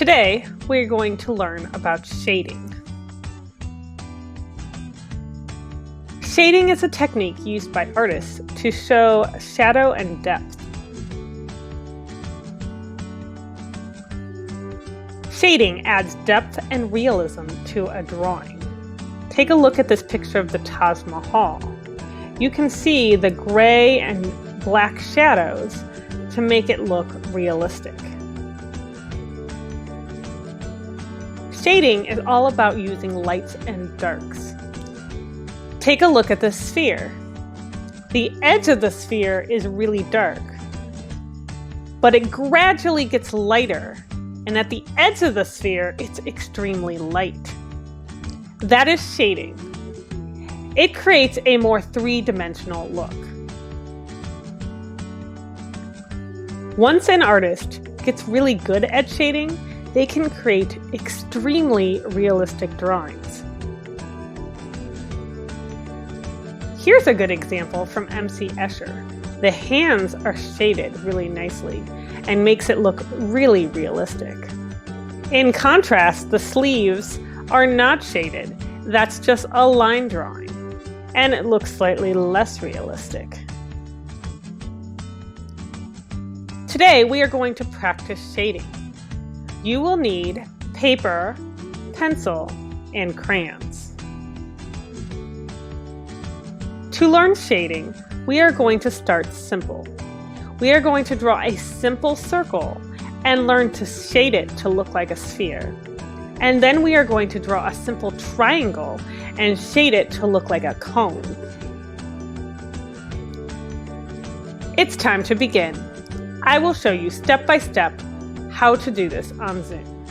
Today, we're going to learn about shading. Shading is a technique used by artists to show shadow and depth. Shading adds depth and realism to a drawing. Take a look at this picture of the Taj Mahal. You can see the gray and black shadows to make it look realistic. Shading is all about using lights and darks. Take a look at the sphere. The edge of the sphere is really dark, but it gradually gets lighter, and at the edge of the sphere, it's extremely light. That is shading. It creates a more three-dimensional look. Once an artist gets really good at shading, they can create extremely realistic drawings. Here's a good example from M.C. Escher. The hands are shaded really nicely and makes it look really realistic. In contrast, the sleeves are not shaded. That's just a line drawing, and it looks slightly less realistic. Today, we are going to practice shading. You will need paper, pencil, and crayons. To learn shading, we are going to start simple. We are going to draw a simple circle and learn to shade it to look like a sphere. And then we are going to draw a simple triangle and shade it to look like a cone. It's time to begin. I will show you step by step how to do this on Zoom.